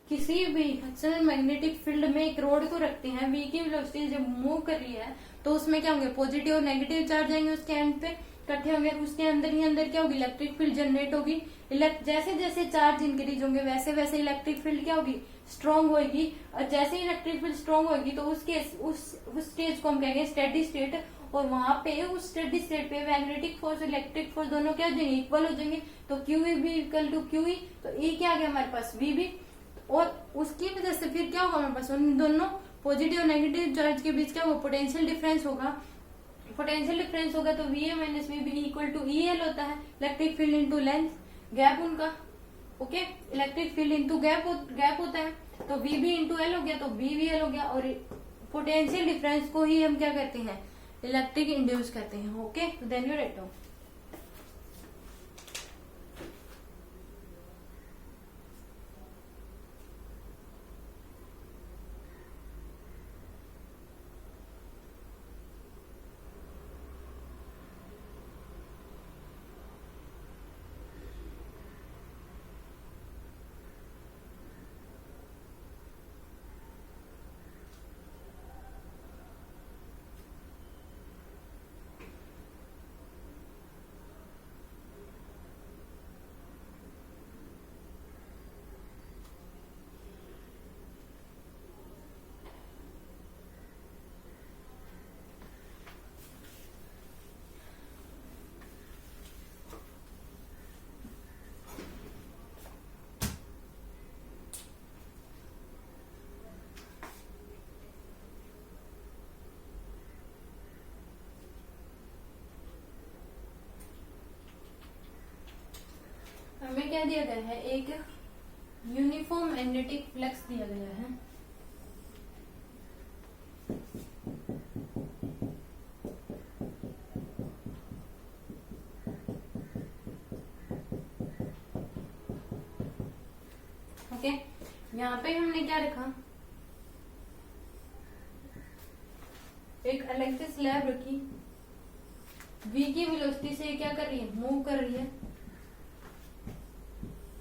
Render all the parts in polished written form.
किसी भी external magnetic field में एक रोड को रखते हैं, वी की वेलोसिटी जब मूव कर रही है तो उसमें क्या होंगे, पॉजिटिव और नेगेटिव चार्ज आएंगे, उसके एंड पे इकट्ठे होंगे, उसके अंदर ही अंदर क्या होगी, इलेक्ट्रिक फील्ड जनरेट होगी। जैसे जैसे चार्ज इंक्रीज होंगे वैसे वैसे इलेक्ट्रिक फील्ड क्या होगी, स्ट्रांग होगी। और जैसे ही इलेक्ट्रिक फील्ड स्ट्रांग होगी तो उसके उस स्टेज को हम कहेंगे स्टेडी स्टेट। और वहां पे उस स्टेडी स्टेट पे मैग्नेटिक फोर्स इलेक्ट्रिक फोर्स दोनों क्या हो जाएंगे, इक्वल हो जाएंगे। तो क्यू भी इक्वल टू क्यू, तो ई क्या आ गया हमारे पास, वी भी। और उसकी वजह से फिर क्या होगा हमारे पास, उन दोनों पॉजिटिव और नेगेटिव चार्ज के बीच क्या होगा, पोटेंशियल डिफरेंस होगा। पोटेंशियल डिफरेंस होगा तो V A minus V B equal to E L होता है, electric field into length, gap उनका। Okay, electric field into gap होता है, तो वी बी इंटू एल हो गया, तो वी वी एल हो गया। और पोटेंशियल डिफरेंस को ही हम क्या कहते हैं, इलेक्ट्रिक इंड्यूस कहते हैं। Okay, then you write down. हमें क्या दिया गया है, एक यूनिफॉर्म मैग्नेटिक फ्लक्स दिया गया है। ओके, यहाँ पे हमने क्या रखा, एक अलग से स्लैब रखी, v की वेलोसिटी से क्या कर रही है, मूव कर रही है।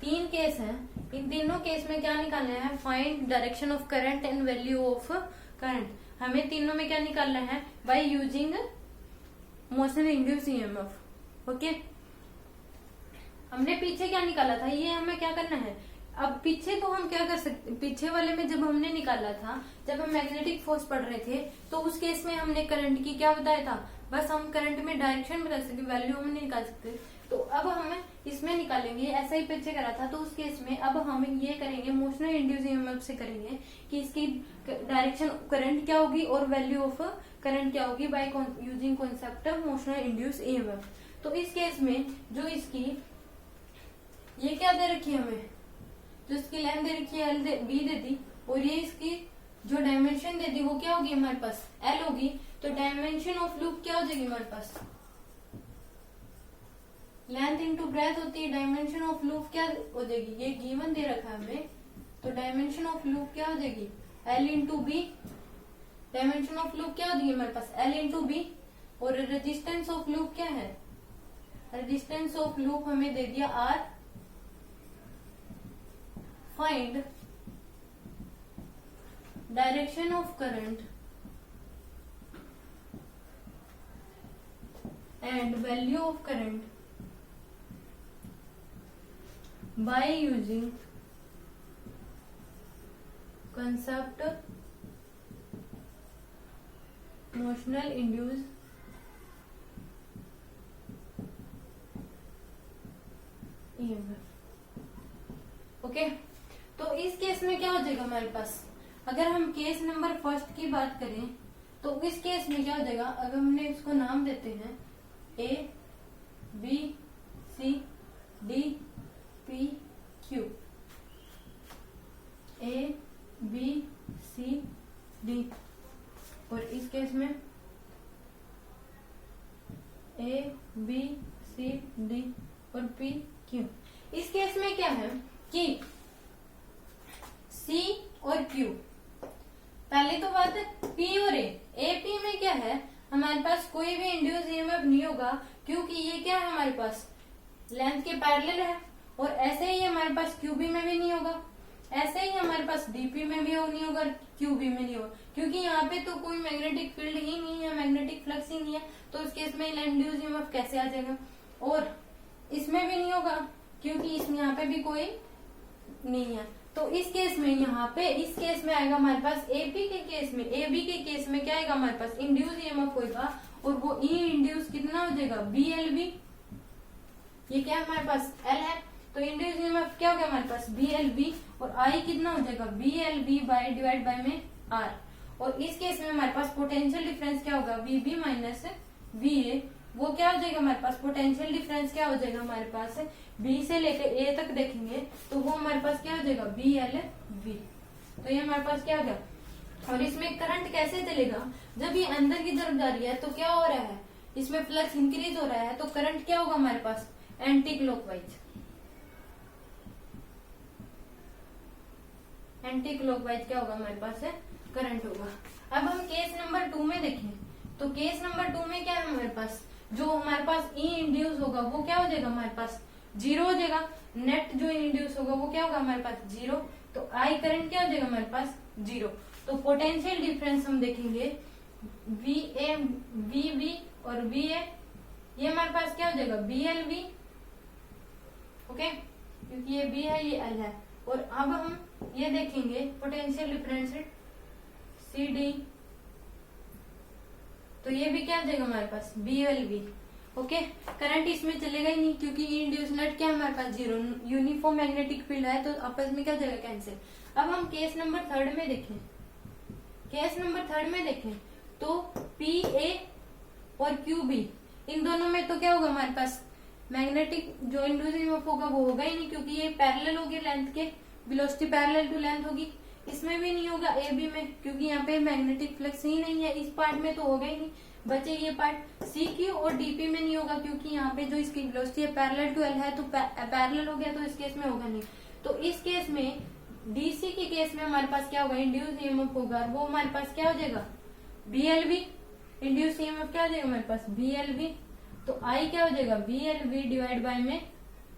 तीन केस हैं, इन तीनों केस में क्या निकालना है, find direction of current and value of current. हमें तीनों में क्या निकालना है, by using motion induce EMF. Okay, हमने पीछे क्या निकाला था, ये हमें क्या करना है। अब पीछे तो हम क्या कर सकते, पीछे वाले में जब हमने निकाला था, जब हम मैग्नेटिक फोर्स पढ़ रहे थे, तो उस केस में हमने करंट की क्या बताया था, बस हम करंट में डायरेक्शन बता सकते, वैल्यू हम नहीं निकाल सकते। तो अब हम इसमें निकालेंगे, ऐसा ही पीछे करा था, तो उस केस में अब हम ये करेंगे, मोशनल इंड्यूस ईएमएफ से करेंगे कि इसकी डायरेक्शन करंट क्या होगी और वैल्यू ऑफ करंट क्या होगी, by using concept of motional induce EMF. तो इस केस में जो इसकी ये क्या दे रखी है हमें, जो इसकी लेंथ दे रखी है एल बी दे दी, और ये इसकी जो डायमेंशन दे दी वो क्या होगी हमारे पास, एल होगी। तो डायमेंशन ऑफ लूप क्या हो जाएगी हमारे पास, लेंथ इंटू ब्रेथ होती है, डायमेंशन ऑफ लूप क्या हो जाएगी, ये गिवन दे रखा है हमें, तो डायमेंशन ऑफ लूप क्या हो जाएगी, l into b. Dimension of loop क्या हो जाएगी हमारे पास, एल इंटू बी। और रेजिस्टेंस ऑफ लूप क्या है, रेजिस्टेंस ऑफ लूप हमें दे दिया r. Find direction of current and value of current by using concept motional induced EMF। Okay, तो इस केस में क्या हो जाएगा हमारे पास, अगर हम केस नंबर फर्स्ट की बात करें तो इस केस में क्या हो जाएगा, अगर हमने इसको नाम देते हैं A B C D P Q, A B C D, और इस केस में ए बी सी डी और पी क्यू। इस केस में क्या है कि सी और क्यू, पहली तो बात है पी और ए पी में क्या है, हमारे पास कोई भी इंड्यूस ईएमएफ नहीं होगा, क्योंकि ये क्या है हमारे पास लेंथ के पैरेलल है। और ऐसे ही हमारे पास क्यूबी में भी नहीं होगा, ऐसे ही हमारे पास डीपी में भी नहीं होगा, क्यूबी में नहीं होगा, क्योंकि यहाँ पे तो कोई मैग्नेटिक फील्ड ही नहीं है, मैग्नेटिक फ्लक्स ही नहीं है, तो उस केस में इंड्यूस ईएमएफ कैसे आ जाएगा। और इसमें भी नहीं होगा क्योंकि इसमें यहाँ पे भी कोई नहीं है। तो इस केस में यहाँ पे इस केस में आएगा हमारे पास एबी के केस में, एबी के केस में क्या आएगा हमारे पास इंड्यूस ईएमएफ होगा, और वो ई इंड्यूस कितना हो जाएगा बीएलबी, ये क्या हमारे पास एल है, तो इंड्यूस ईएमएफ क्या हो गया हमारे पास बीएलबी, और आई कितना हो जाएगा बीएलबी बाय डिवाइड बाय में आर। और इस केस में हमारे पास पोटेंशियल डिफरेंस क्या होगा वीबी माइनस वीए, वो क्या हो जाएगा हमारे पास पोटेंशियल डिफरेंस क्या हो जाएगा हमारे पास बी से लेकर ए तक देखेंगे तो वो हमारे पास क्या हो जाएगा बी एल वी। तो ये हमारे पास क्या हो गया। और इसमें करंट कैसे चलेगा, जब ये अंदर की तरफ जा रही है तो क्या हो रहा है, इसमें फ्लक्स इंक्रीज हो रहा है, तो करंट क्या होगा हमारे पास एंटी क्लॉकवाइज, एंटी क्लॉकवाइज क्या होगा हमारे पास है करंट होगा। अब हम केस नंबर 2 में देखें, तो केस नंबर 2 में क्या है हमारे पास, जो हमारे पास ई इंड्यूस होगा वो क्या हो जाएगा हमारे पास 0 हो जाएगा, नेट जो इंड्यूस होगा वो क्या होगा हमारे पास 0, तो आई करंट क्या हो जाएगा हमारे पास 0। तो पोटेंशियल डिफरेंस हम देखेंगे वी ए वी बी और वी ए, ये हमारे पास क्या हो जाएगा बी एल वी, ओके, क्योंकि ये बी है ये एल है। और अब हम ये देखेंगे पोटेंशियल डिफरेंस सी डी, तो ये भी क्या आ जाएगा हमारे पास B L V, okay. Current इसमें चलेगा ही नहीं क्योंकि इंड्यूस नेट क्या हमारे पास 0, यूनिफॉर्म मैग्नेटिक फील्ड है, तो आपस में क्या हो जाएगा कैंसिल। अब हम केस नंबर 3 में देखें, केस नंबर 3 में देखें तो पी ए और क्यू बी, इन दोनों में तो क्या होगा हमारे पास मैग्नेटिक जो इंड्यूस ईएमएफ होगा वो होगा ही नहीं, क्योंकि ये पैरेलल होगी लेंथ के, वेलोसिटी पैरेलल टू लेंथ होगी। इसमें भी नहीं होगा ए बी में, क्योंकि यहाँ पे मैग्नेटिक फ्लक्स ही नहीं है, इस पार्ट में तो होगा ही नहीं, बचे ये पार्ट। सी क्यू और डीपी में नहीं होगा क्योंकि यहाँ पे जो इसकी वेलोसिटी है पैरेलल टू एल है, तो पैरेलल हो गया, तो इस केस में होगा नहीं। तो इस केस में डीसी के केस में हमारे पास क्या होगा इंड्यूस ईएमएफ होगा, वो हमारे पास क्या हो जाएगा बीएलबी, इंड्यूस ईएमएफ क्या हो जाएगा हमारे पास बीएलबी, तो आई क्या हो जाएगा बीएलबी डिवाइड बाय में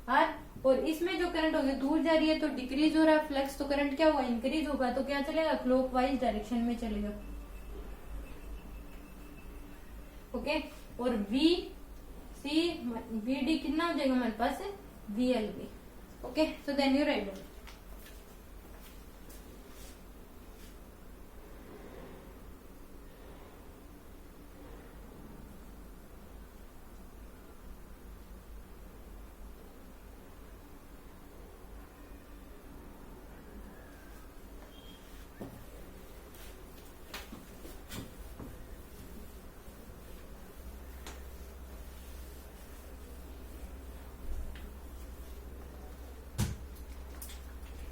आर। और इसमें जो करंट होगी दूर जा रही है तो डिक्रीज हो रहा है फ्लक्स, तो करंट क्या होगा इंक्रीज होगा, तो क्या चलेगा क्लॉकवाइज डायरेक्शन में चलेगा, ओके। और वी सी वी डी कितना हो जाएगा हमारे पास V L B, okay. So then you write down.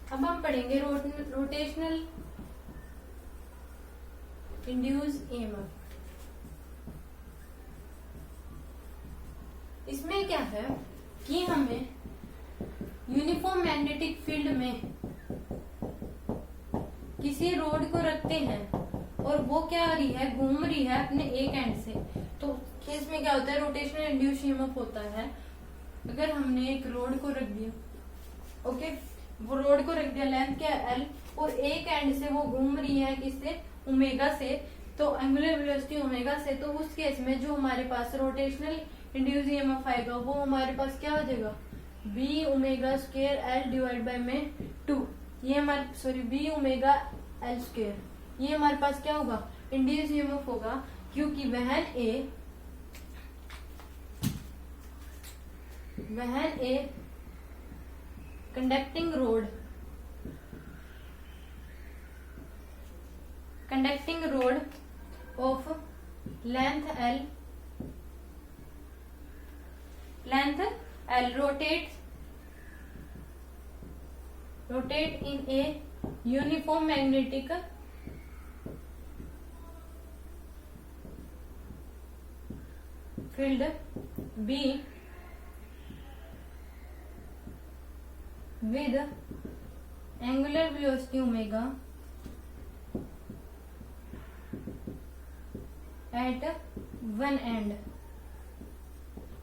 अब हम पढ़ेंगे रोटेशनल इंड्यूस ईएमएफ। इसमें क्या है कि हमें यूनिफॉर्म मैग्नेटिक फील्ड में किसी रोड को रखते हैं और वो क्या आ रही है घूम रही है अपने एक एंड से, तो केस में क्या होता है रोटेशनल इंड्यूस ईएमएफ होता है। अगर हमने एक रोड को रख दिया, ओके, वो रोड को रख दिया लेंथ क्या एल, और एक एंड से वो घूम रही है किससे ओमेगा से, तो एंगुलर वेलोसिटी ओमेगा से, तो उस केस में जो हमारे पास रोटेशनल इंड्यूस ईएमएफ आएगा वो हमारे पास क्या हो जाएगा b omega square l divide by में 2, ये हमारे sorry b omega l square, ये हमारे पास क्या होगा इंड्यूस ईएमएफ होगा, क्योंकि वहन ए conducting rod of length L rotate in a uniform magnetic field B with angular velocity omega at one end,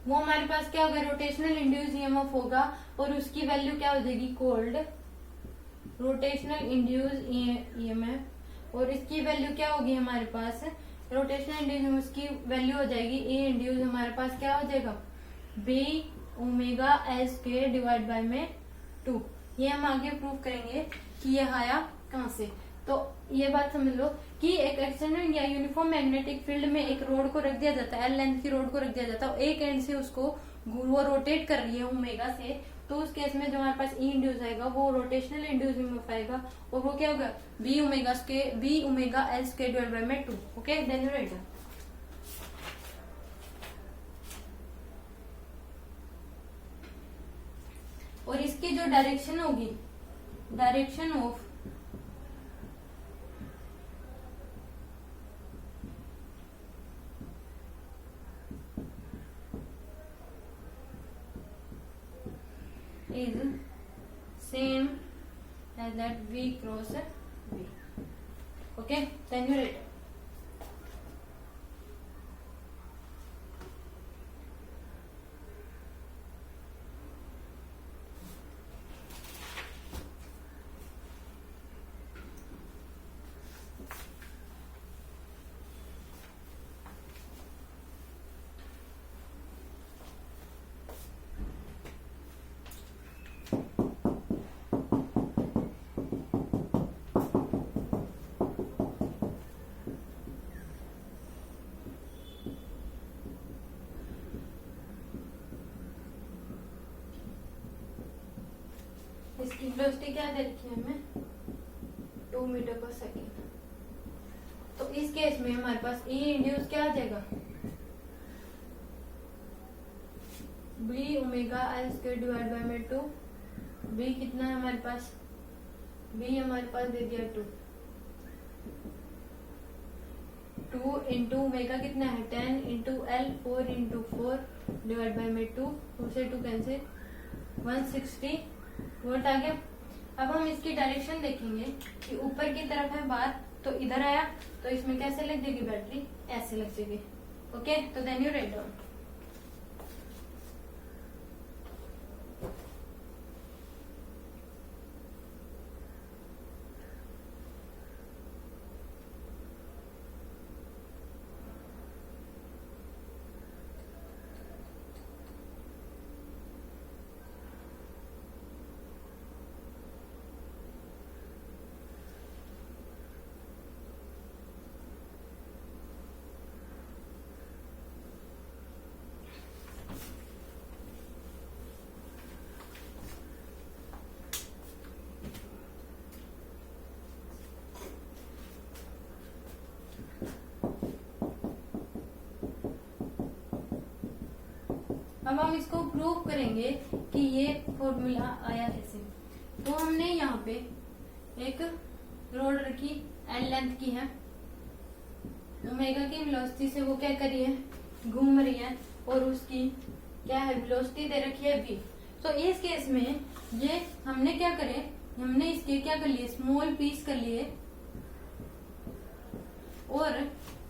वो हमारे पास क्या होगा रोटेशनल इंड्यूस ईएमएफ होगा, और उसकी वैल्यू क्या हो जाएगी कोल्ड रोटेशनल इंड्यूस ईएमएफ, और इसकी वैल्यू क्या होगी हमारे पास, रोटेशनल इंड्यूस की वैल्यू हो जाएगी ए इंड्यूस हमारे पास क्या हो जाएगा, बी ओमेगा एस के डिवाइड बाय में 2। ये हम आगे प्रूव करेंगे कि ये आया कहाँ से। तो ये बात समझ लो कि एक एक्सटर्नल या यूनिफॉर्म मैग्नेटिक फील्ड में एक रोड को रख दिया जाता है, एल लेंथ की रोड को रख दिया जाता है, एक एंड से उसको वो रोटेट कर रही है ओमेगा से, तो उस केस में जो हमारे पास ई इंड्यूस आएगा वो रोटेशनल इंड्यूस ईएमएफ आएगा, और वो क्या होगा, b omega l square divide by में 2। Okay, then write. और इसकी जो डायरेक्शन होगी, direction of is same as that V cross V. Okay, then you write. इसकी वेलोसिटी क्या दे रखी है हमें, 2 मीटर पर सेकेंड। तो इस केस में हमारे पास ई इंड्यूस क्या आ जाएगा, b omega l square divide by में 2। बी कितना है हमारे पास, बी हमारे पास दे दिया 2 इंटू ओमेगा कितना है 10 into L 4 into 4 divide by में 2 से 2 कैंसिल, 160 वोल्ट आ गया। अब हम इसकी डायरेक्शन देखेंगे कि ऊपर की तरफ है बार, तो इधर आया तो इसमें कैसे लग जाएगी बैटरी, ऐसे लग जाएगी। ओके, तो देन यू राइट डाउन। अब हम इसको प्रूव करेंगे कि ये फॉर्मूला आया कैसे। तो हमने यहाँ पे एक रोड रखी, एल लेंथ की है, ओमेगा की वेलोसिटी से वो क्या कर रही है, घूम रही है, और उसकी क्या है वेलोसिटी दे रखी है v। तो इस केस में ये हमने क्या करे, हमने इसके क्या कर लिए, स्मॉल पीस कर लिए, और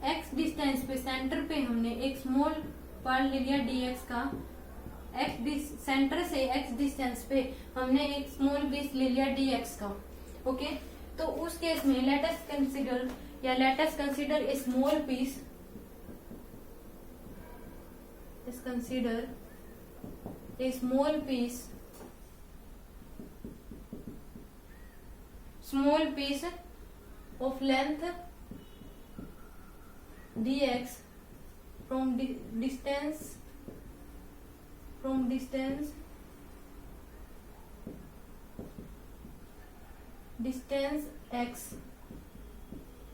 x डिस्टेंस पे सेंटर पे हमने एक स्मॉल पार्ट ले लिया dx का, सेंटर से x डिस्टेंस पे हमने एक स्मॉल पीस ले लिया dx का। ओके, तो उस केस में let us consider a small piece, small piece of length dx from distance x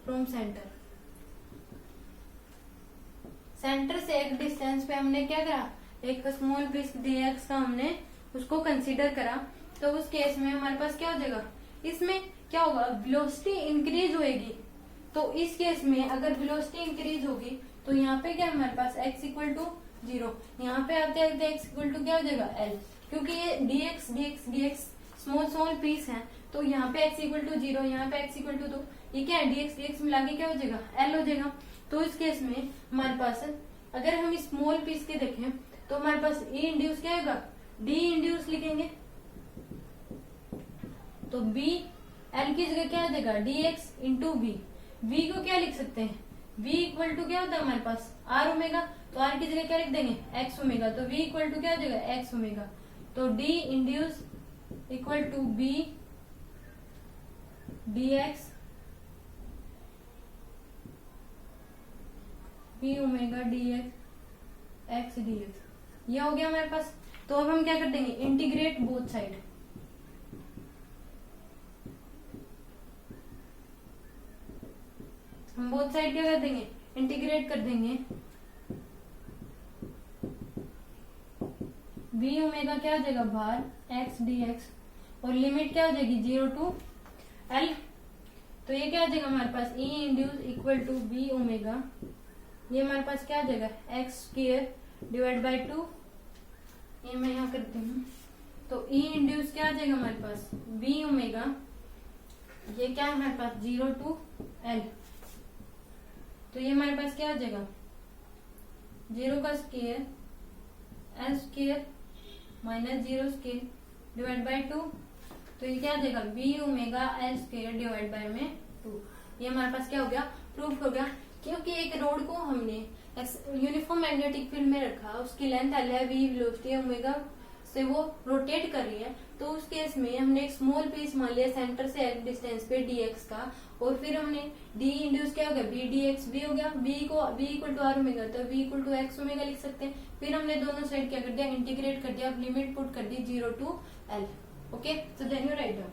from center से एक डिस्टेंस पे हमने क्या करा, एक स्मॉल पीस dx का हमने उसको कंसीडर करा। तो उस केस में हमारे पास क्या हो जाएगा, इसमें क्या होगा, वेलोसिटी इंक्रीज होएगी। तो इस केस में अगर वेलोसिटी इंक्रीज होगी तो यहाँ पे क्या हमारे पास x इक्वल टू 0, यहाँ पे आते आते x इक्वल टू क्या हो जाएगा l, क्योंकि ये dx स्मॉल पीस है, तो यहाँ पे x इक्वल टू 0, यहाँ पे x इक्वल टू 2, ये क्या है dx मिला के क्या हो जाएगा l हो जाएगा। तो इस केस में हमारे पास अगर हम स्मॉल पीस के देखें तो हमारे पास e इंड्यूस क्या होगा, d इंड्यूस लिखेंगे, तो b एल की जगह क्या आ जाएगा d x into v. V को क्या लिख सकते हैं, v इक्वल टू क्या होता है हमारे पास आर ओमेगा, तो आर की जगह क्या लिख देंगे एक्स ओमेगा, तो v इक्वल टू क्या हो जाएगा एक्स ओमेगा। तो d induce equal to b dx v omega dx x dx, ये हो गया हमारे पास। तो अब हम क्या कर देंगे इंटीग्रेट बोथ साइड। हम बोथ साइड क्या कर देंगे इंटीग्रेट कर देंगे। v ओमेगा क्या हो जाएगा बाहर x dx, और लिमिट क्या हो जाएगी 0 टू l। तो ये क्या आ जाएगा हमारे पास e induce equal to v omega, ये हमारे पास क्या आ जाएगा एक्स स्क्वायर डिवाइड बाई 2, ये मैं यहाँ करती हूँ। तो e इंड्यूस क्या आ जाएगा हमारे पास v ओमेगा, ये क्या है हमारे पास 0 टू l, तो ये हमारे पास क्या आ जाएगा 0 का square L square minus 0 square divide by 2, तो ये क्या आ जाएगा v omega l square divide by में 2। ये हमारे पास क्या हो गया प्रूफ हो गया। क्योंकि एक रोड को हमने यूनिफॉर्म मैग्नेटिक फील्ड में रखा, उसकी लेंथ एल है, v वेलोसिटी ओमेगा से वो रोटेट कर रही है, तो उस केस में हमने एक स्मॉल पीस मान लिया सेंटर से एक डिस्टेंस पे dx का, और फिर हमने d इंड्यूस क्या हो गया b dx v हो गया, v को v equal to r omega, तो v equal to x omega लिख सकते हैं। फिर हमने दोनों साइड क्या कर दिया इंटीग्रेट कर दिया, लिमिट पुट कर दी 0 to l। Okay, so then you write down.